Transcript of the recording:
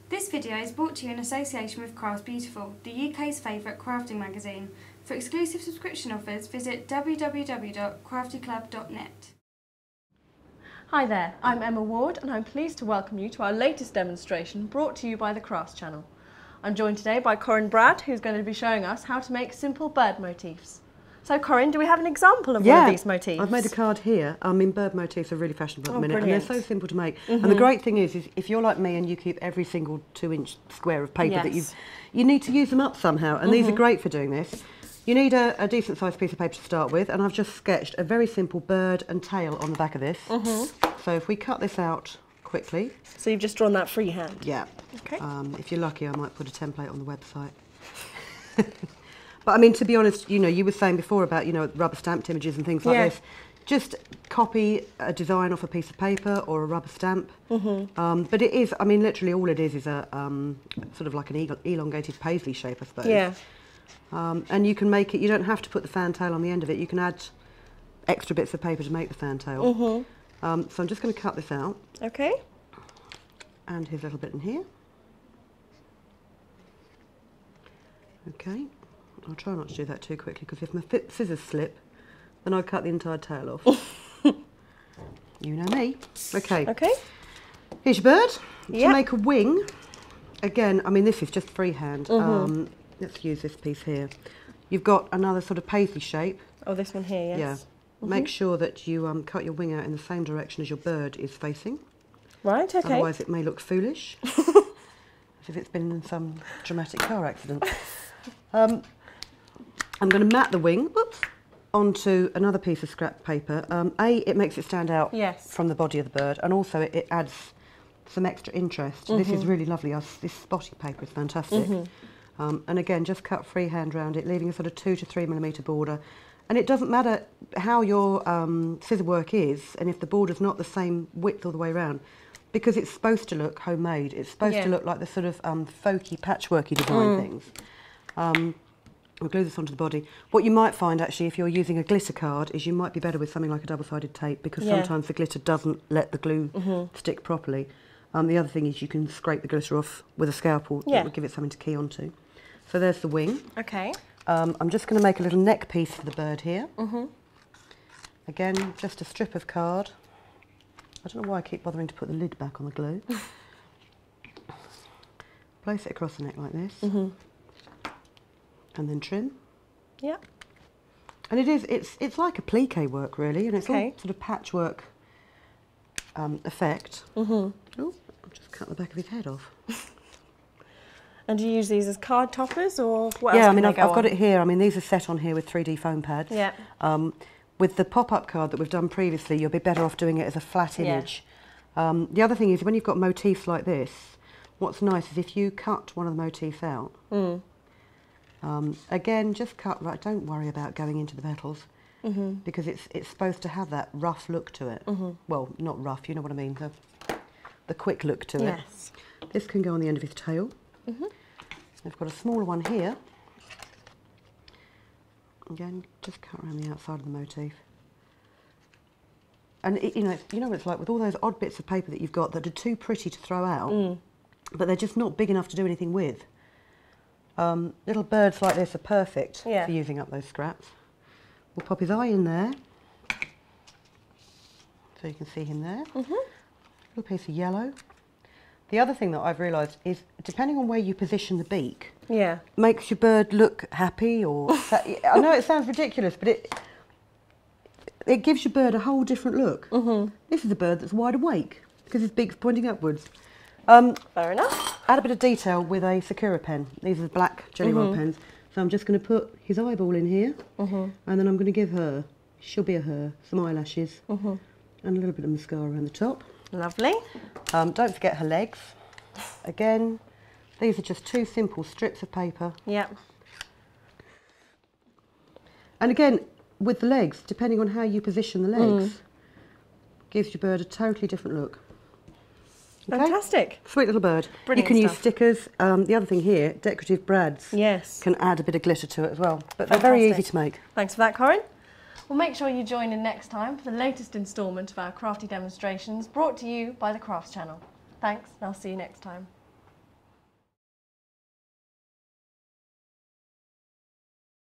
This video is brought to you in association with Crafts Beautiful, the UK's favourite crafting magazine. For exclusive subscription offers, visit www.craftyclub.net. Hi there, I'm Emma Ward and I'm pleased to welcome you to our latest demonstration brought to you by the Crafts channel. I'm joined today by Corinne Bradd, who's going to be showing us how to make simple bird motifs. So Corinne, do we have an example of one of these motifs? I've made a card here. Bird motifs are really fashionable at the minute, brilliant. and they're so simple to make. And the great thing is if you're like me and you keep every single 2-inch square of paper that you need to use them up somehow, and these are great for doing this. You need a decent sized piece of paper to start with, and I've just sketched a very simple bird and tail on the back of this. So if we cut this out quickly. So you've just drawn that freehand? Yeah. Okay. If you're lucky, I might put a template on the website. But I mean, to be honest, you were saying before about, rubber stamped images and things like this. Just copy a design off a piece of paper or a rubber stamp. But it is, literally all it is a sort of like an elongated paisley shape, I suppose. Yeah. And you can make it, you don't have to put the fantail on the end of it. You can add extra bits of paper to make the fantail. So I'm just going to cut this out. Okay. And here's a little bit in here. Okay. I'll try not to do that too quickly, because if my scissors slip, then I'll cut the entire tail off. You know me. Okay. Okay. Here's your bird. To make a wing, again, this is just freehand. Let's use this piece here. You've got another sort of paisley shape. Oh, this one here, yes. Yeah. Make sure that you cut your wing out in the same direction as your bird is facing. Right, okay. Otherwise it may look foolish, as if it's been in some dramatic car accident. I'm going to mat the wing onto another piece of scrap paper. It makes it stand out from the body of the bird, and also it adds some extra interest. This is really lovely. This spotty paper is fantastic. And again, just cut freehand around it, leaving a sort of 2 to 3 millimetre border. And it doesn't matter how your scissor work is, and if the border's not the same width all the way around, because it's supposed to look homemade. It's supposed to look like the sort of folky, patchworky design things. We'll glue this onto the body. What you might find, actually, if you're using a glitter card, is you might be better with something like a double-sided tape, because sometimes the glitter doesn't let the glue stick properly. The other thing is you can scrape the glitter off with a scalpel. That will give it something to key onto. So there's the wing. Okay. I'm just going to make a little neck piece for the bird here. Again, just a strip of card. I don't know why I keep bothering to put the lid back on the glue. Place it across the neck like this. And then trim. Yeah. And it's like a plique work, really, and it's all sort of patchwork effect. Oh, I've just cut the back of his head off. And do you use these as card toppers, or what else? Yeah, I've got it here. These are set on here with 3D foam pads. Yeah. With the pop-up card that we've done previously, you'll be better off doing it as a flat image. The other thing is, when you've got motifs like this, what's nice is if you cut one of the motifs out, again, just cut right. Don't worry about going into the petals, because it's supposed to have that rough look to it. Well, not rough, you know what I mean, the quick look to it. Yes. This can go on the end of his tail. I've got a smaller one here. Again, just cut around the outside of the motif. And you know what it's like with all those odd bits of paper that you've got that are too pretty to throw out, but they're just not big enough to do anything with. Little birds like this are perfect for using up those scraps. We'll pop his eye in there, so you can see him there. Little piece of yellow. The other thing that I've realised is, depending on where you position the beak, makes your bird look happy, or I know it sounds ridiculous, but it gives your bird a whole different look. This is a bird that's wide awake because his beak's pointing upwards. Fair enough. Add a bit of detail with a Sakura pen. These are black Jelly Roll pens. So I'm just going to put his eyeball in here, and then I'm going to give her, she'll be a her, some eyelashes, and a little bit of mascara around the top. Lovely. Don't forget her legs. Again, these are just 2 simple strips of paper. Yeah. And again, with the legs, depending on how you position the legs, gives your bird a totally different look. Okay? Fantastic. Sweet little bird. Brilliant You can stuff. use stickers. The other thing here, decorative brads can add a bit of glitter to it as well. But they're very easy to make. Thanks for that, Corinne. Well, make sure you join in next time for the latest instalment of our crafty demonstrations brought to you by the Crafts channel. Thanks, and I'll see you next time.